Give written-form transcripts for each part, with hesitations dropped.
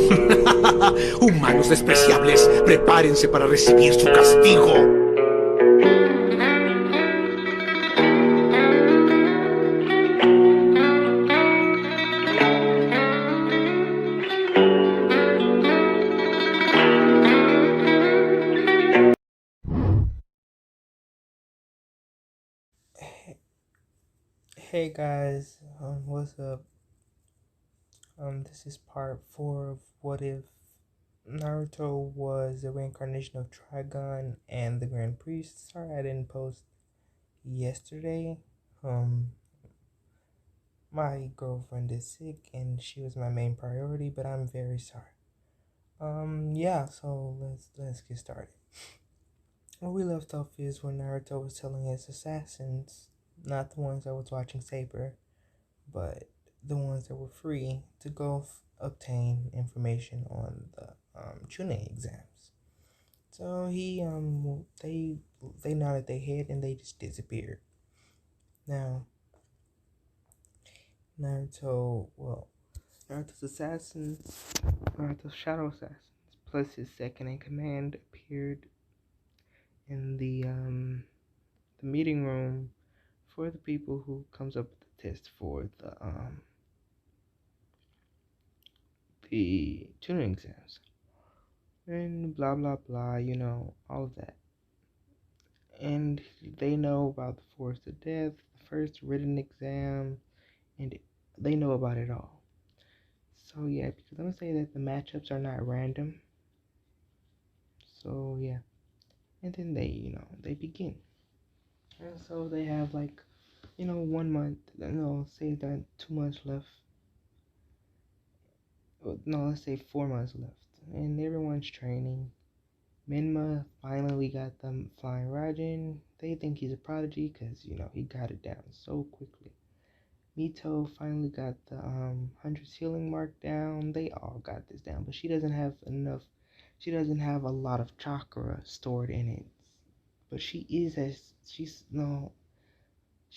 Humanos despreciables, prepárense para recibir su castigo. Hey guys, what's up? This is part 4 of What If Naruto was a reincarnation of Trigon and the Grand Priest. Sorry I didn't post yesterday. Um, my girlfriend is sick and she was my main priority, but I'm very sorry. Yeah, so let's get started. Where we left off is when Naruto was telling his assassins, not the ones that was watching Saber, but the ones that were free to go obtain information on the tuning exams. So they nodded their head and they just disappeared. Now Naruto's assassins, Naruto's shadow assassins, plus his second in command appeared in the meeting room for the people who comes up with the test for the tuning exams. And blah blah blah, all of that. And they know about the force of death, the first written exam, and they know about it all. So yeah, because I'm gonna say that the matchups are not random. So yeah, and then they begin. And so they have 1 month, no, say that 2 months left. No, let's say 4 months left, and everyone's training. Minma finally got them flying Raijin. They think he's a prodigy because, he got it down so quickly. Mito finally got the 100 healing mark down. They all got this down, but she doesn't have enough. She doesn't have a lot of chakra stored in it. But she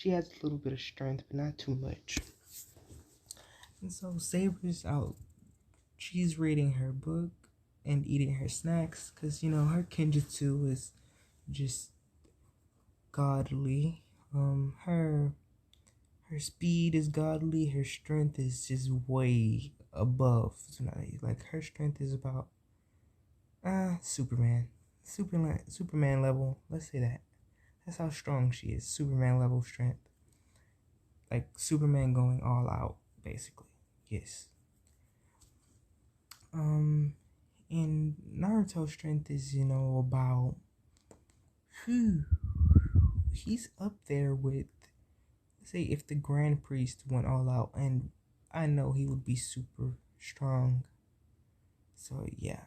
has a little bit of strength, but not too much. And so Saber's out. She's reading her book and eating her snacks because, her Genjutsu is just godly. Her speed is godly. Her strength is just way above tonight. Like her strength is about Superman level. Let's say that. That's how strong she is. Superman level strength. Like Superman going all out, basically. Yes. And Naruto's strength is, about he's up there with, say, if the Grand Priest went all out, and I know he would be super strong. So yeah.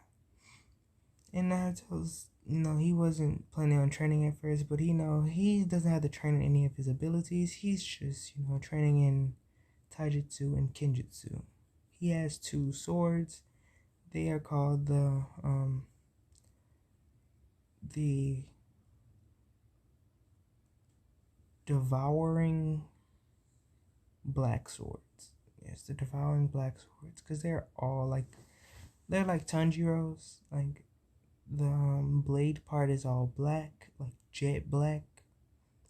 And Naruto's, he wasn't planning on training at first, but he doesn't have to train in any of his abilities. He's just, training in taijutsu and kenjutsu. He has two swords. They are called the devouring black swords. Yes, the devouring black swords, because they're like Tanjiro's. Like the blade part is all black, like jet black.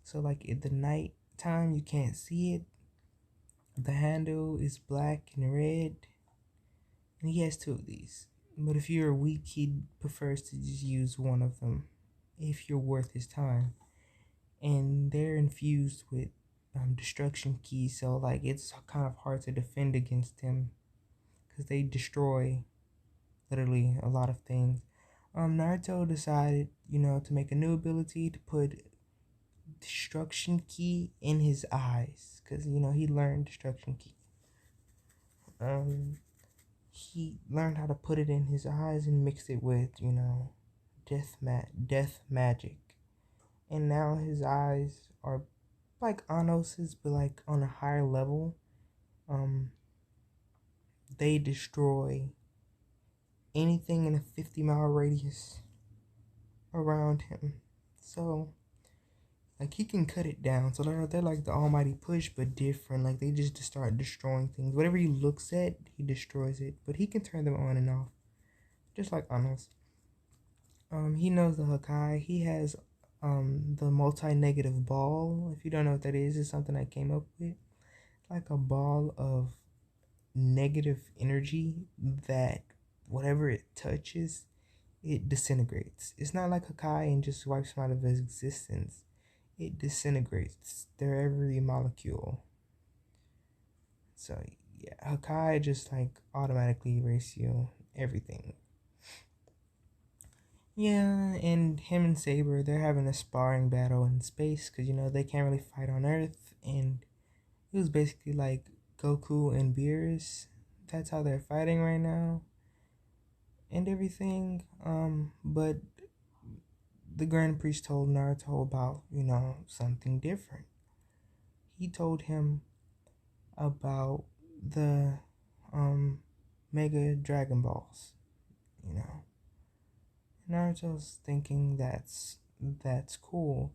So like at the night time you can't see it. The handle is black and red, and he has two of these. But if you're weak, he prefers to just use one of them if you're worth his time. And they're infused with destruction keys, so like it's kind of hard to defend against them because they destroy literally a lot of things. Naruto decided, to make a new ability to put destruction key in his eyes because he learned destruction key. He learned how to put it in his eyes and mix it with death magic, and now his eyes are like Anos's, but like on a higher level. They destroy anything in a 50-mile radius around him. So Like he can cut it down. So they're like the almighty push, but different. Like they just start destroying things. Whatever he looks at, he destroys it. But he can turn them on and off, just like Anos. He knows the Hakai. He has the multi-negative ball. If you don't know what that is, it's something I came up with. Like a ball of negative energy that whatever it touches, it disintegrates. It's not like Hakai and just wipes them out of existence. It disintegrates their every molecule. So yeah, Hakai just like automatically erase you everything. Yeah, and him and Saber, they're having a sparring battle in space because they can't really fight on Earth, and it was basically like Goku and Beerus. That's how they're fighting right now, and everything. But the Grand Priest told Naruto about something different. He told him about the Mega Dragon Balls. You know, Naruto's thinking that's cool.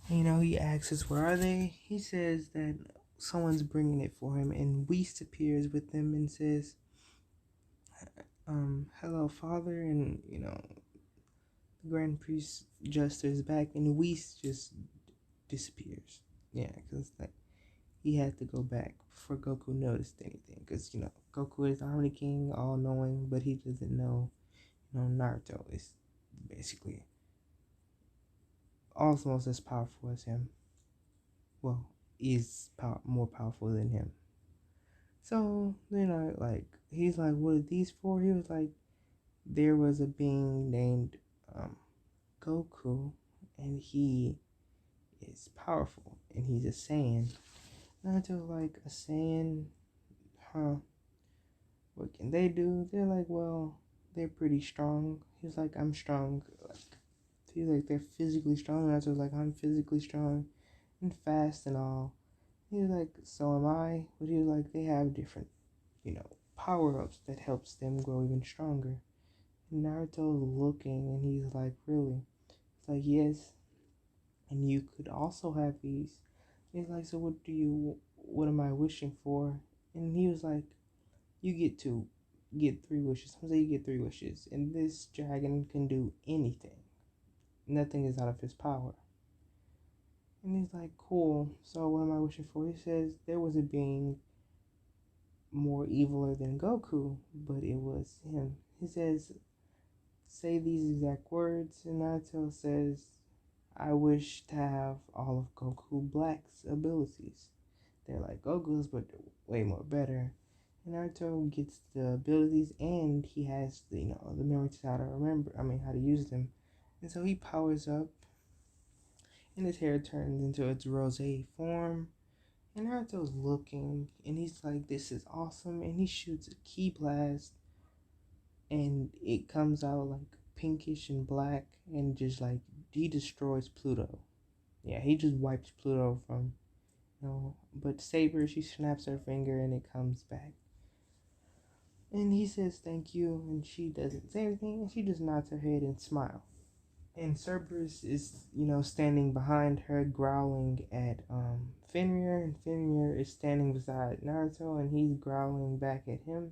He asks us, where are they? He says that someone's bringing it for him, and Whist appears with them and says, hello, father, and, the Grand Priest gestures back, and Whist just disappears. Yeah, because, like, he had to go back before Goku noticed anything, because, Goku is the Harmony King, all-knowing, but he doesn't know, Naruto is basically almost as powerful as him. Well, is more powerful than him. So, like, he's like, what are these for? He was like, there was a being named Goku, and he is powerful, and he's a Saiyan. Naruto like, a Saiyan? Huh? What can they do? They're like, well, they're pretty strong. He's like, I'm strong. Like, he's like, they're physically strong. Naruto's like, I'm physically strong and fast and all. He was like, so am I. But he was like, they have different, power-ups that helps them grow even stronger. And Naruto's looking and he's like, really? It's like, yes. And you could also have these. He's like, so what am I wishing for? And he was like, you get to get 3 wishes. Some say you get 3 wishes. And this dragon can do anything. Nothing is out of his power. And he's like, cool. So what am I wishing for? He says there was a being more eviler than Goku, but it was him. He says, say these exact words, and Naruto says, I wish to have all of Goku Black's abilities. They're like Goku's, but they're way more better. And Naruto gets the abilities, and he has the memory to how to how to use them. And so he powers up, and his hair turns into its rose form. And Naruto's looking, and he's like, this is awesome. And he shoots a ki blast, and it comes out like pinkish and black, and just like, he destroys Pluto. Yeah, he just wipes Pluto from, But Saber, she snaps her finger, and it comes back. And he says thank you, and she doesn't say anything, and she just nods her head and smiles. And Cerberus is, standing behind her, growling at Fenrir, and Fenrir is standing beside Naruto, and he's growling back at him.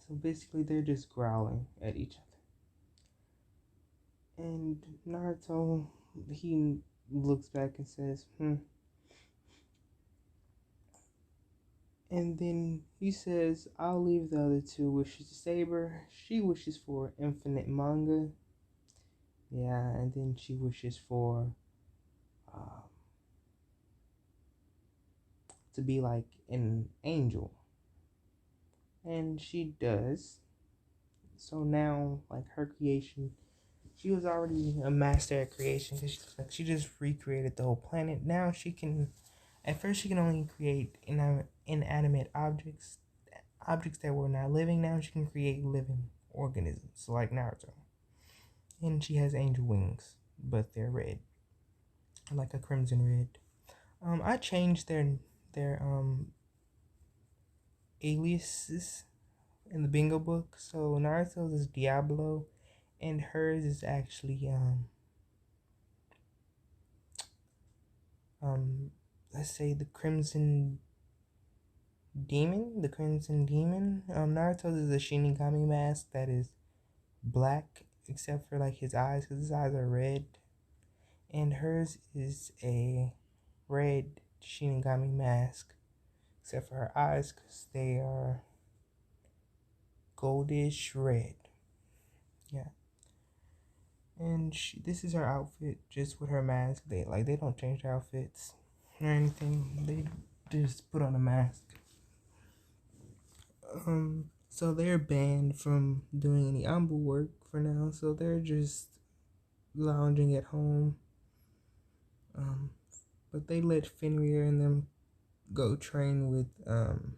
So basically, they're just growling at each other. And Naruto, he looks back and says, And then he says, I'll leave the other 2 wishes to Saber. She wishes for infinite manga. Yeah, and then she wishes for to be like an angel. And she does. So now, like, her creation, she was already a master at creation because she just recreated the whole planet. Now she can, at first she can only create inanimate objects that were not living. Now she can create living organisms, so like Naruto. And she has angel wings, but they're red, like a crimson red. I changed their aliases in the bingo book. So Naruto's is Diablo, and hers is actually let's say the Crimson Demon. Naruto's is a Shinigami mask that is black except for like his eyes, because his eyes are red, and hers is a red Shinigami mask except for her eyes because they are goldish red. Yeah. And this is her outfit, just with her mask. They don't change their outfits or anything. They just put on a mask. So they're banned from doing any ambu work for now. So they're just lounging at home. But they let Fenrir and them go train with um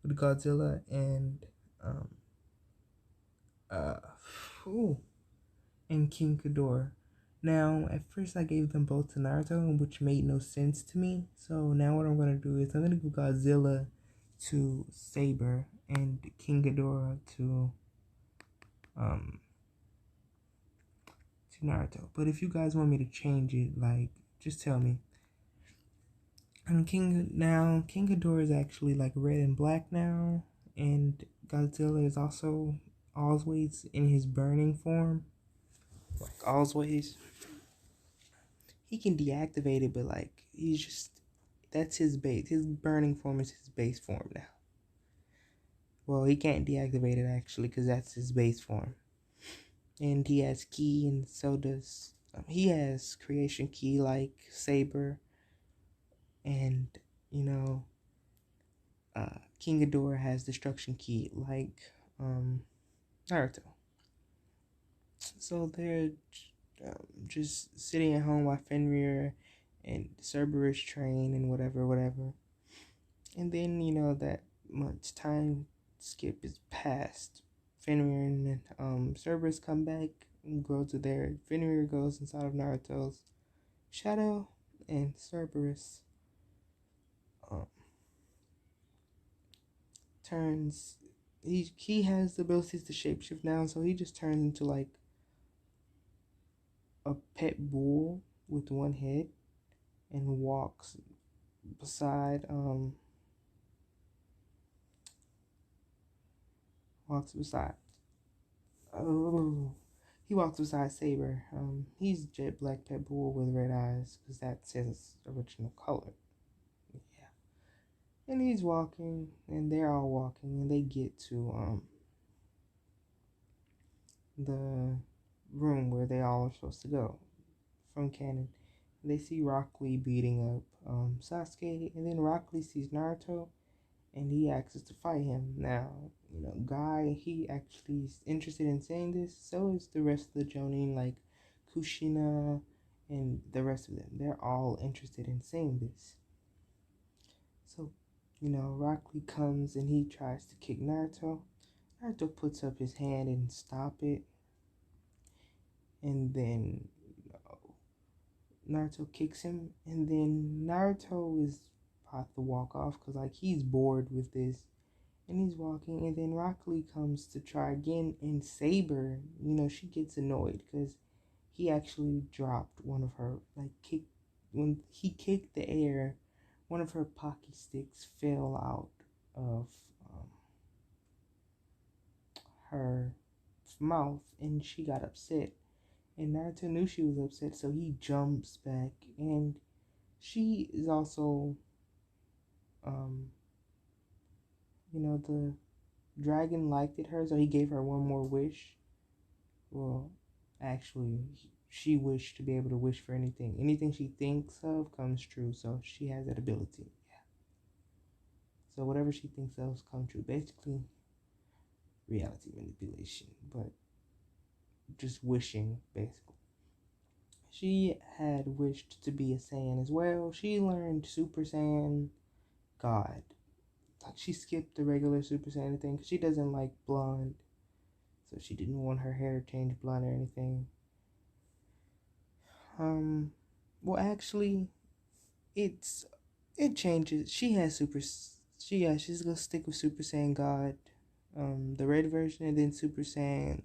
Godzilla and um uh ooh, and King Ghidorah. Now, at first I gave them both to Naruto, which made no sense to me. So now what I'm gonna do is I'm gonna give Godzilla to Saber and King Ghidorah um to Naruto. But if you guys want me to change it, like, just tell me. And King Ghidorah is actually like red and black now, and Godzilla is also always in his burning form, like always. He can deactivate it, but like he's just, that's his base. His burning form is his base form now. Well, he can't deactivate it actually because that's his base form. And he has ki, and so does he has creation ki like Saber, and you know, King Ghidorah has destruction ki like Naruto. So they're just sitting at home while Fenrir and Cerberus train and whatever. And then, that much time skip is past. Fenrir and Cerberus come back and grow to there. Fenrir goes inside of Naruto's shadow, and Cerberus um, turns. He has the abilities to shapeshift now, so he just turns into like a pet bull with one head and beside walks beside oh he walks beside Saber. He's jet black pet bull with red eyes because that's his original color. Yeah. And he's walking, and they're all walking, and they get to the room where they all are supposed to go from canon. They see Rock Lee beating up Sasuke, and then Rock Lee sees Naruto, and he asks to fight him. Now, Guy, he actually is interested in saying this. So is the rest of the Jonin, like Kushina and the rest of them. They're all interested in saying this. So, Rock Lee comes and he tries to kick Naruto. Naruto puts up his hand and stop it. And then Naruto kicks him. And then Naruto is about to walk off because, like, he's bored with this. And he's walking, and then Rock Lee comes to try again, and Saber, she gets annoyed because he actually dropped one of her, when he kicked the air, one of her Pocky sticks fell out of her mouth, and she got upset. And Naruto knew she was upset, so he jumps back, and she is also, the dragon liked it her, so he gave her one more wish. Well, actually, she wished to be able to wish for anything. Anything she thinks of comes true, so she has that ability. Yeah. So whatever she thinks of comes true. Basically, reality manipulation, but just wishing, basically. She had wished to be a Saiyan as well. She learned Super Saiyan God. Like, she skipped the regular Super Saiyan thing because she doesn't like blonde. So she didn't want her hair to change blonde or anything. Well, actually, it changes. She's gonna stick with Super Saiyan God, the red version, and then Super Saiyan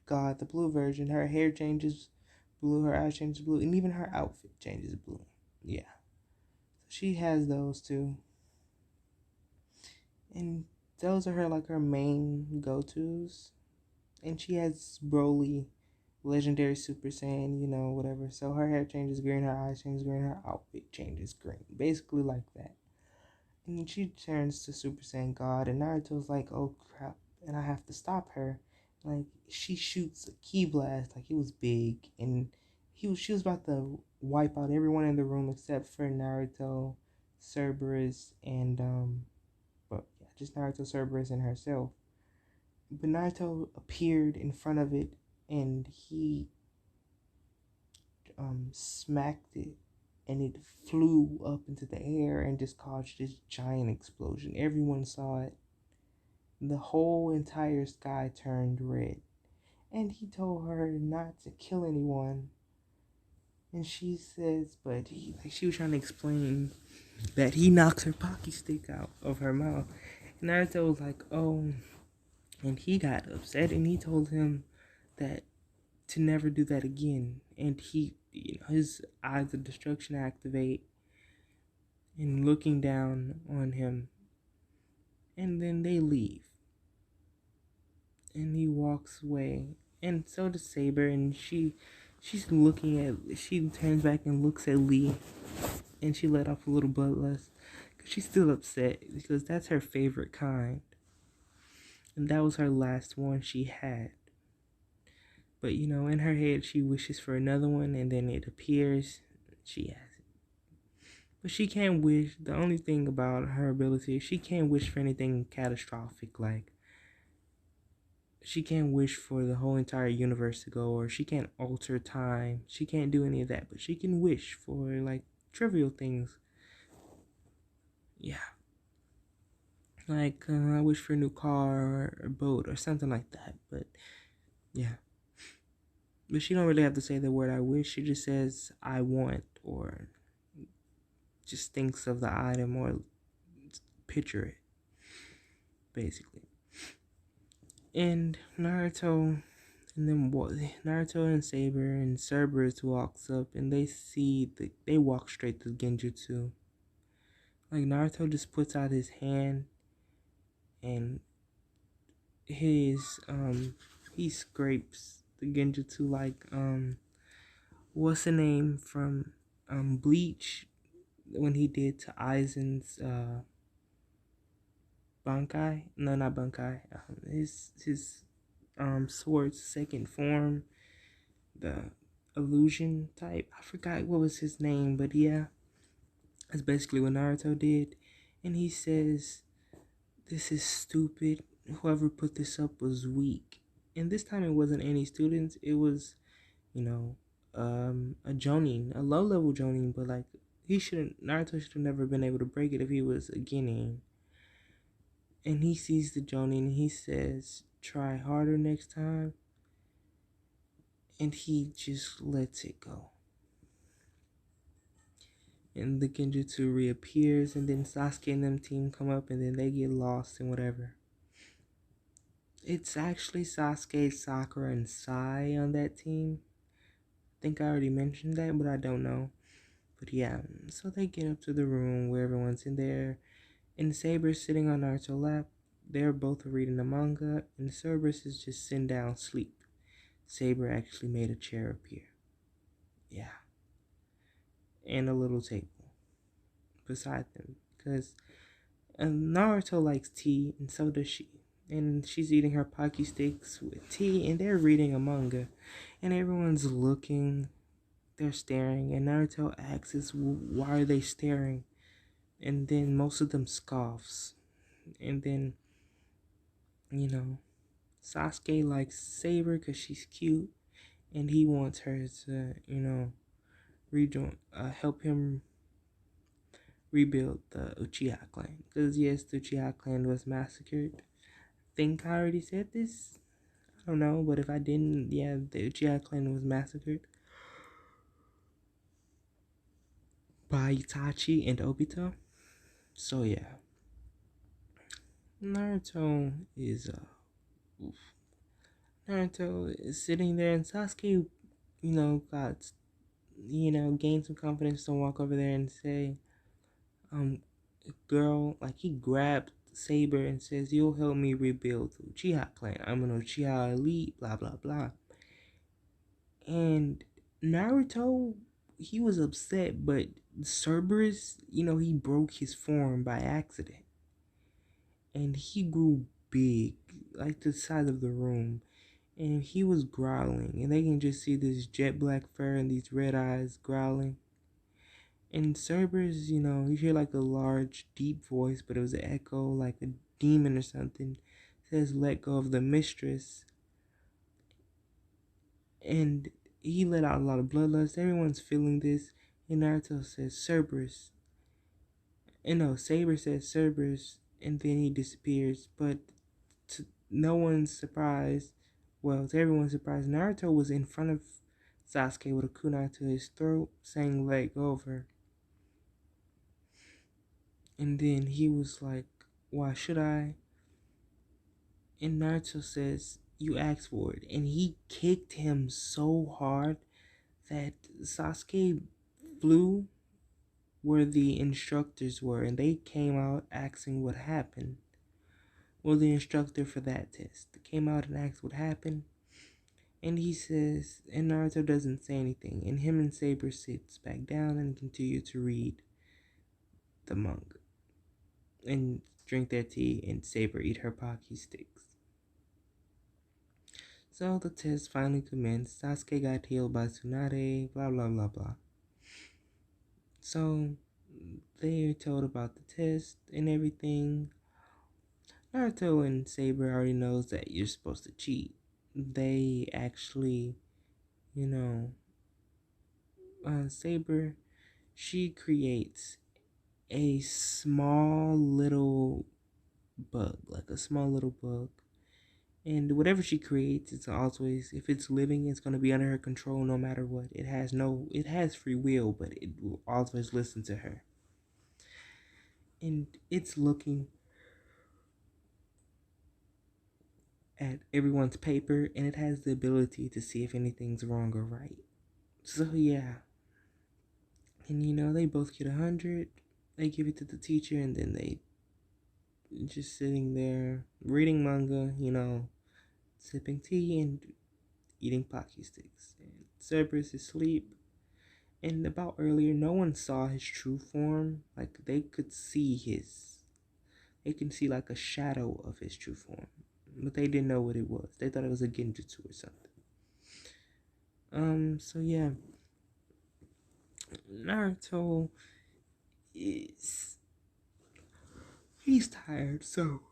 God, the blue version. Her hair changes blue, her eyes changes blue, and even her outfit changes blue. Yeah. So she has those too. And those are her like her main go-tos. And she has Broly, legendary Super Saiyan, whatever. So her hair changes green, her eyes changes green, her outfit changes green. Basically like that. And then she turns to Super Saiyan God, and Naruto's like, oh crap, and I have to stop her. Like, she shoots a ki blast, like it was big, and she was about to wipe out everyone in the room except for Naruto, Cerberus, and but yeah, just Naruto, Cerberus, and herself. But Naruto appeared in front of it, and he smacked it, and it flew up into the air and just caused this giant explosion. Everyone saw it. The whole entire sky turned red. And he told her not to kill anyone. And she says, but she was trying to explain that he knocks her pocky stick out of her mouth. And Naruto was like, oh, and he got upset, and he told him that to never do that again. And his eyes of destruction activate, and looking down on him, and then they leave, and he walks away, and so does Saber, and she turns back and looks at Lee, and she let off a little bloodlust because she's still upset because that's her favorite kind, and that was her last one she had. But in her head she wishes for another one, and then it appears she has it. But she can't wish. The only thing about her ability is she can't wish for anything catastrophic, like she can't wish for the whole entire universe to go, or she can't alter time. She can't do any of that, but she can wish for like trivial things. Yeah. Like, I wish for a new car or boat or something like that. But yeah. But she don't really have to say the word I wish. She just says I want, or just thinks of the item, or picture it, basically. And Naruto and Saber and Cerberus walks up, and they walk straight to Genjutsu. Like, Naruto just puts out his hand, and he scrapes the Genjutsu like what's the name from Bleach, when he did to Aizen's Bankai? No, not Bankai. His sword's second form, the illusion type. I forgot what was his name, but yeah, that's basically what Naruto did. And he says, "This is stupid. Whoever put this up was weak." And this time it wasn't any students. It was, a Jonin, a low level Jonin. But like, Naruto should have never been able to break it if he was a Genin. And he sees the Jonin, and he says, "Try harder next time." And he just lets it go. And the Genjutsu reappears, and then Sasuke and them team come up, and then they get lost and whatever. It's actually Sasuke, Sakura, and Sai on that team. I think I already mentioned that, but I don't know. But yeah, so they get up to the room where everyone's in there, and Saber's sitting on Naruto's lap. They're both reading the manga, and Cerberus is just sitting down asleep. Saber actually made a chair appear. Yeah. And a little table beside them, because Naruto likes tea, and so does she. And she's eating her Pocky Sticks with tea, and they're reading a manga. And everyone's looking, they're staring, and Naruto asks, why are they staring? And then most of them scoffs. And then, Sasuke likes Saber because she's cute, and he wants her to, help him rebuild the Uchiha clan. Because yes, the Uchiha clan was massacred. I think I already said this. I don't know, but if I didn't, yeah, the Uchiha clan was massacred by Itachi and Obito. So yeah, Naruto is Naruto is sitting there, and Sasuke, got, gained some confidence to walk over there and say, um, girl, like he grabbed Saber and says, "You'll help me rebuild the Uchiha clan. I'm an Uchiha elite, blah, blah, blah." And Naruto, he was upset, but Cerberus, he broke his form by accident. And he grew big, like the size of the room. And he was growling. And they can just see this jet black fur and these red eyes growling. And Cerberus, you hear like a large, deep voice, but it was an echo, like a demon or something. It says, "Let go of the mistress." And he let out a lot of bloodlust. Everyone's feeling this. And Naruto says, "Cerberus." And no, Saber says Cerberus, and then he disappears. But to no one's surprise, well, to everyone's surprise, Naruto was in front of Sasuke with a kunai to his throat, saying, "Let go of her." And then he was like, "Why should I?" And Naruto says, "You asked for it." And he kicked him so hard that Sasuke flew where the instructors were, and they came out asking what happened. Well, the instructor for that test came out and asked what happened. And he says, and Naruto doesn't say anything, and him and Saber sits back down and continue to read the manga and drink their tea, and Saber eat her Pocky sticks. So the test finally commenced. Sasuke got healed by Tsunade, blah blah blah blah. So they're told about the test and everything. Naruto and Saber already knows that you're supposed to cheat. They actually, you know, Saber, she creates a small little bug, like a small little bug. And whatever she creates, it's always, if it's living, it's going to be under her control no matter what. It has free will, but it will always listen to her. And it's looking at everyone's paper, and it has the ability to see if anything's wrong or right. So yeah. And they both get 100. They give it to the teacher, and then they just sitting there reading manga, sipping tea and eating Pocky sticks. And Cerberus is asleep. And about earlier, no one saw his true form. Like they can see like a shadow of his true form, but they didn't know what it was. They thought it was a Genjutsu or something. So yeah, Naruto he's tired, so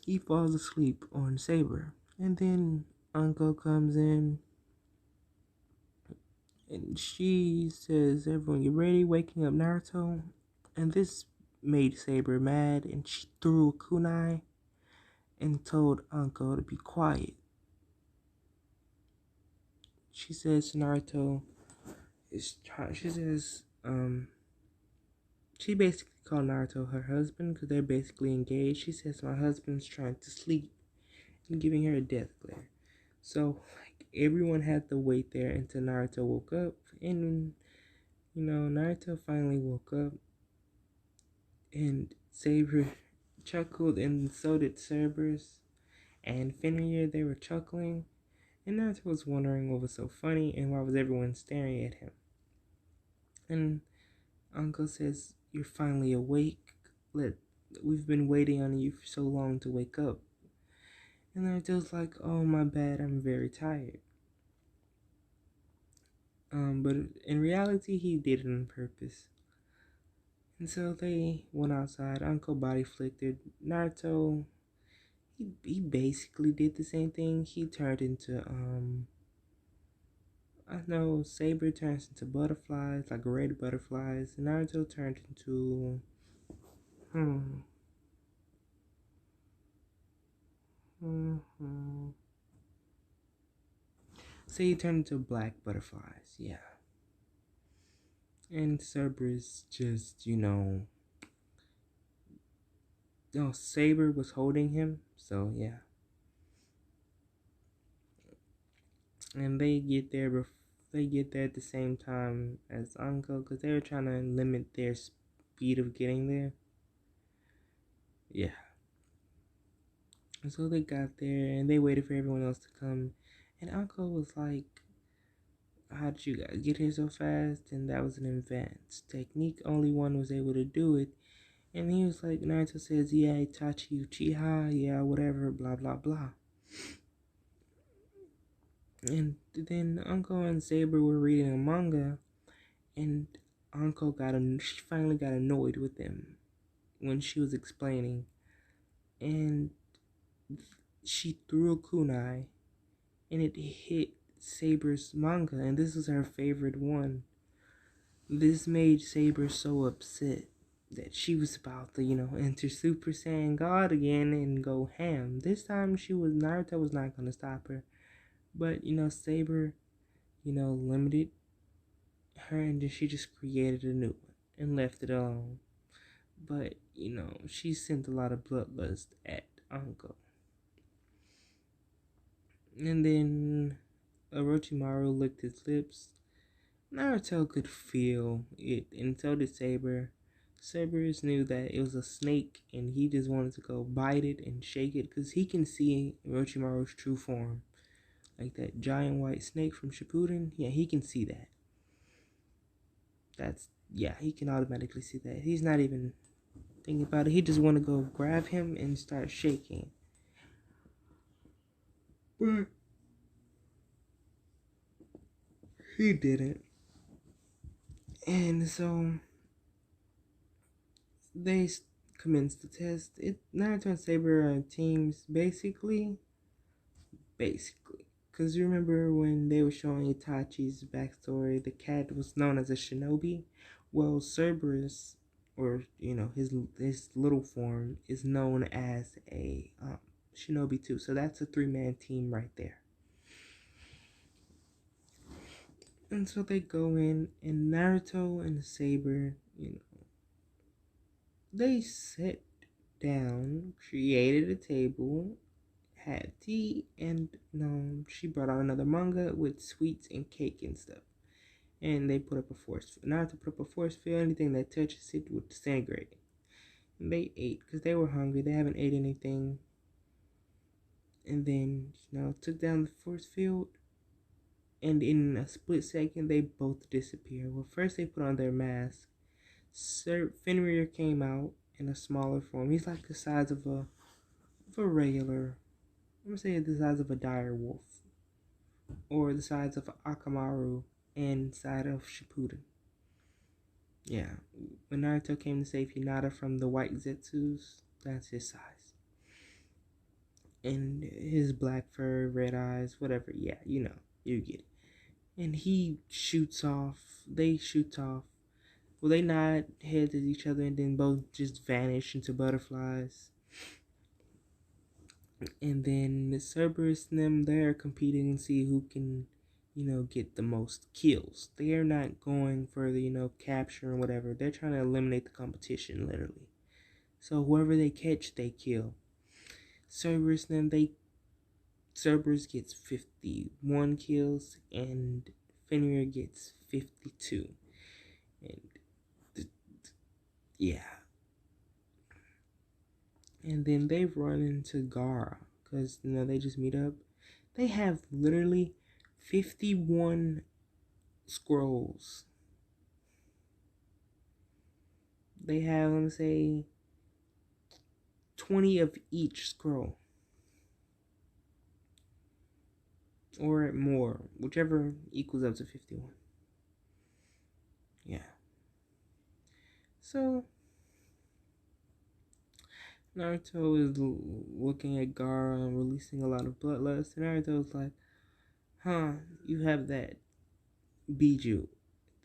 he falls asleep on Saber. And then Uncle comes in and she says, "Everyone, you ready?" Waking up Naruto. And this made Saber mad, and she threw a kunai and told Uncle to be quiet. She says Naruto is trying, she basically called Naruto her husband because they're basically engaged. She says, "My husband's trying to sleep," and giving her a death glare. So, like, everyone had to wait there until Naruto woke up. And, Naruto finally woke up. And Saber chuckled, and so did Cerberus. And Fenrir, they were chuckling. And Naruto was wondering what was so funny and why was everyone staring at him. And Uncle says, "You're finally awake. We've been waiting on you for so long to wake up." And Naruto's like, "Oh, my bad, I'm very tired." But in reality, he did it on purpose. And so they went outside. Uncle body flicked. Naruto, he basically did the same thing. He turned into I know Saber turns into butterflies, like red butterflies. Naruto turned into hmm. Mm-hmm. So he turned into black butterflies, yeah. And Cerberus just, no, Saber was holding him, so yeah. And they get there at the same time as Uncle because they were trying to limit their speed of getting there. Yeah. And so they got there and they waited for everyone else to come. And Uncle was like, how did you guys get here so fast? And that was an advanced technique. Only one was able to do it. And he was like, Naruto says, yeah, Itachi Uchiha, yeah, whatever, blah, blah, blah. And then Uncle and Saber were reading a manga, and she finally got annoyed with them when she was explaining, and she threw a kunai, and it hit Saber's manga, and this was her favorite one. This made Saber so upset that she was about to, enter Super Saiyan God again and go ham. This time Naruto was not gonna stop her. But, Saber, limited her and then she just created a new one and left it alone. But, she sent a lot of bloodlust at Uncle. And then Orochimaru licked his lips. Naruto could feel it, and so did Saber. Saber knew that it was a snake, and he just wanted to go bite it and shake it, because he can see Orochimaru's true form. Like that giant white snake from Shippuden, yeah, he can see that. He can automatically see that. He's not even thinking about it. He just want to go grab him and start shaking. But he didn't. And so they commenced the test. Naruto and Saber are teams, basically. Because you remember when they were showing Itachi's backstory, the cat was known as a shinobi? Well, Cerberus, or, his little form, is known as a shinobi too. So that's a 3-man team right there. And so they go in, and Naruto and Saber, they sat down, created a table, had tea, and she brought out another manga with sweets and cake and stuff. And they put up a force field. Naruto put up a force field. Anything that touches it would disintegrate. And they ate because they were hungry. They haven't ate anything. And then, took down the force field. And in a split second, they both disappeared. Well, first they put on their mask. Fenrir came out in a smaller form. He's like the size of a regular, I'm gonna say the size of a dire wolf, or the size of Akamaru inside of Shippuden. Yeah, when Naruto came to save Hinata from the white Zetsus, that's his size. And his black fur, red eyes, whatever. Yeah, you get it. And they shoot off. Well, they nod heads at each other and then both just vanish into butterflies. And then the Cerberus and them, they're competing and see who can, get the most kills. They are not going for the, capture and whatever. They're trying to eliminate the competition, literally. So whoever they catch, they kill. Cerberus and them, Cerberus gets 51 kills and Fenrir gets 52. And yeah. And then they run into Gaara because they just meet up. They have literally 51 scrolls. They have, let me say, 20 of each scroll. Or more, whichever equals up to 51. Yeah. So, Naruto is looking at Gaara and releasing a lot of bloodlust. And Naruto's like, you have that Biju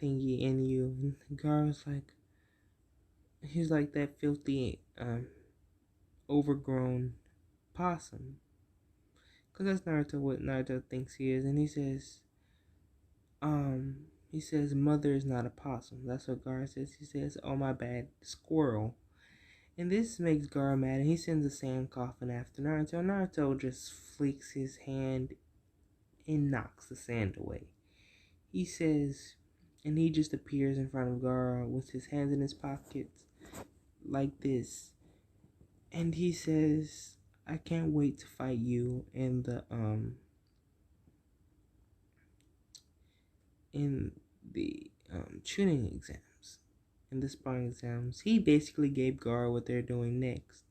thingy in you. And Gaara's like, he's like that filthy, overgrown possum. Because that's what Naruto thinks he is. And he says, mother is not a possum. That's what Gaara says. He says, oh my bad, squirrel. And this makes Gara mad, and he sends a sand coffin after Naruto. Naruto just flicks his hand and knocks the sand away. He says, and he just appears in front of Gara with his hands in his pockets, like this. And he says, I can't wait to fight you in the tuning exams, in the sparring exams. He basically gave Gara what they're doing next.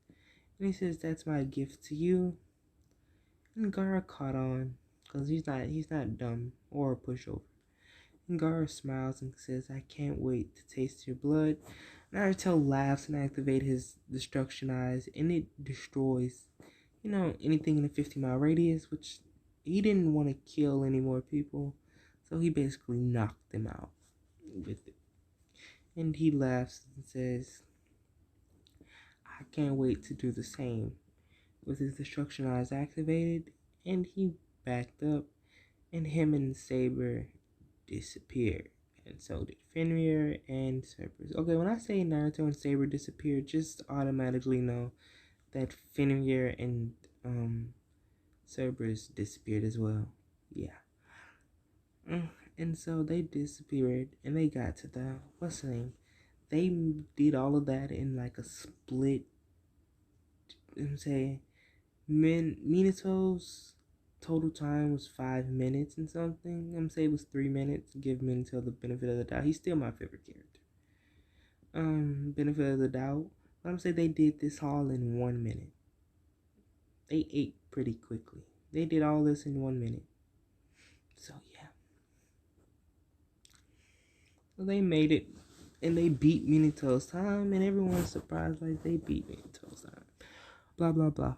And he says, that's my gift to you. And Gara caught on, because he's not dumb or a pushover. And Gara smiles and says, I can't wait to taste your blood. Naruto laughs and activates his destruction eyes, and it destroys, anything in a 50-mile radius, which he didn't want to kill any more people. So he basically knocked them out with it. And he laughs and says, I can't wait to do the same. With his destruction eyes activated, and he backed up, and him and Saber disappeared. And so did Fenrir and Cerberus. Okay, when I say Naruto and Saber disappeared, just automatically know that Fenrir and Cerberus disappeared as well. Yeah. And so they disappeared, and they got to the, what's the name? They did all of that in like a split, Minato's total time was 5 minutes and something. I'm saying it was 3 minutes. Give Minato the benefit of the doubt. He's still my favorite character. Benefit of the doubt. But I'm saying they did this all in 1 minute. They ate pretty quickly. They did all this in 1 minute. So yeah. So they made it, and they beat Minato's time, and everyone's surprised like they beat Minato's time. Blah blah blah.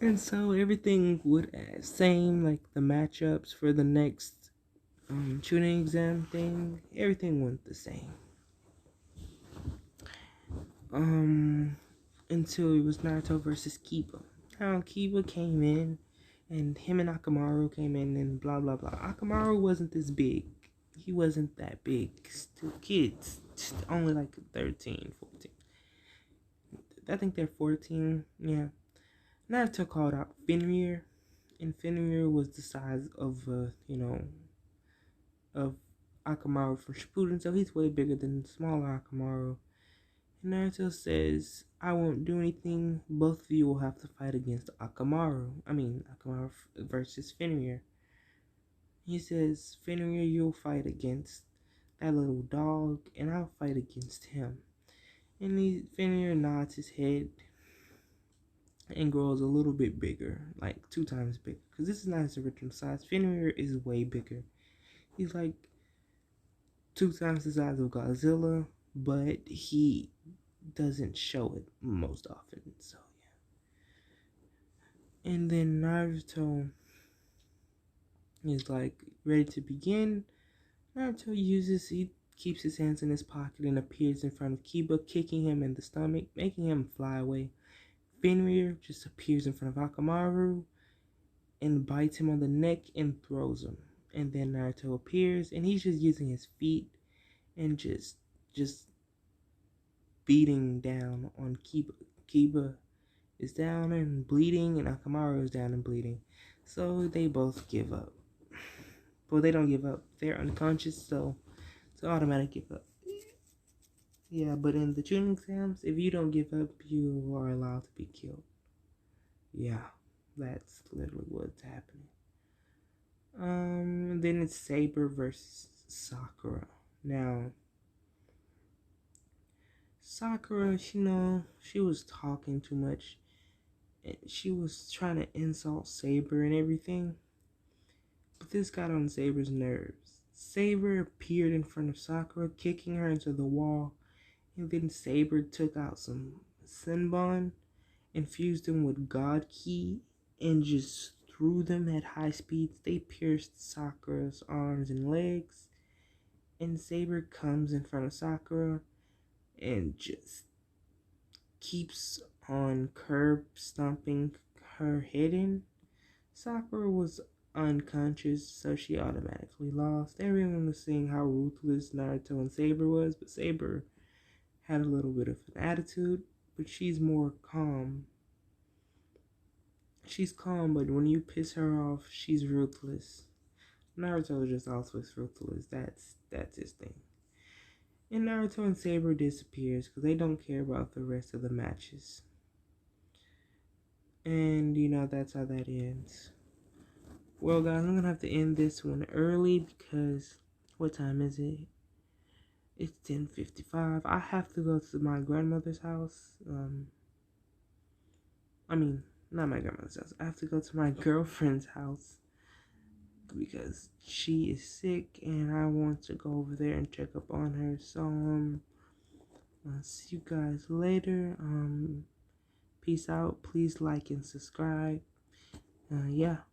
And so everything would same, like the matchups for the next tuning exam thing, everything went the same. Until it was Naruto versus Kiba. Now Kiba came in, and him and Akamaru came in, and blah blah blah. Akamaru wasn't this big. He wasn't that big. Still kids. Only like 13, 14. I think they're 14, yeah. Naruto called out Fenrir, and Fenrir was the size of, of Akamaru from Shippuden, so he's way bigger than smaller Akamaru. And Naruto says, I won't do anything, both of you will have to fight against Akamaru versus Fenrir. He says, Fenrir, you'll fight against that little dog, and I'll fight against him. And Fenrir nods his head and grows a little bit bigger, like 2 times bigger, because this is not his original size. Fenrir is way bigger. He's like 2 times the size of Godzilla, but he doesn't show it most often, so yeah. And then Naruto is like ready to begin. Naruto he keeps his hands in his pocket and appears in front of Kiba, kicking him in the stomach, making him fly away. Fenrir just appears in front of Akamaru and bites him on the neck and throws him. And then Naruto appears, and he's just using his feet and just beating down on Kiba. Kiba is down and bleeding, and Akamaru is down and bleeding. So they both give up. Well, they don't give up. They're unconscious, so it's an automatic give up. Yeah, but in the tuning exams, if you don't give up, you are allowed to be killed. Yeah, that's literally what's happening. Then it's Saber versus Sakura. Now, Sakura, she was talking too much. And she was trying to insult Saber and everything. But this got on Saber's nerves. Saber appeared in front of Sakura, kicking her into the wall. And then Saber took out some Senbon, infused them with God Ki, and just threw them at high speeds. They pierced Sakura's arms and legs. And Saber comes in front of Sakura and just keeps on curb stomping her head in. Sakura was unconscious, so she automatically lost. Everyone was saying how ruthless Naruto and Saber was, but Saber had a little bit of an attitude, but she's more calm. She's calm, but when you piss her off, she's ruthless. Naruto is just always ruthless. That's his thing. And Naruto and Saber disappears because they don't care about the rest of the matches. And that's how that ends. Well, guys, I'm gonna have to end this one early because what time is it? It's 10:55. I have to go to my grandmother's house. Not my grandmother's house. I have to go to my girlfriend's house because she is sick and I want to go over there and check up on her. So I'll see you guys later. Peace out. Please like and subscribe. Yeah.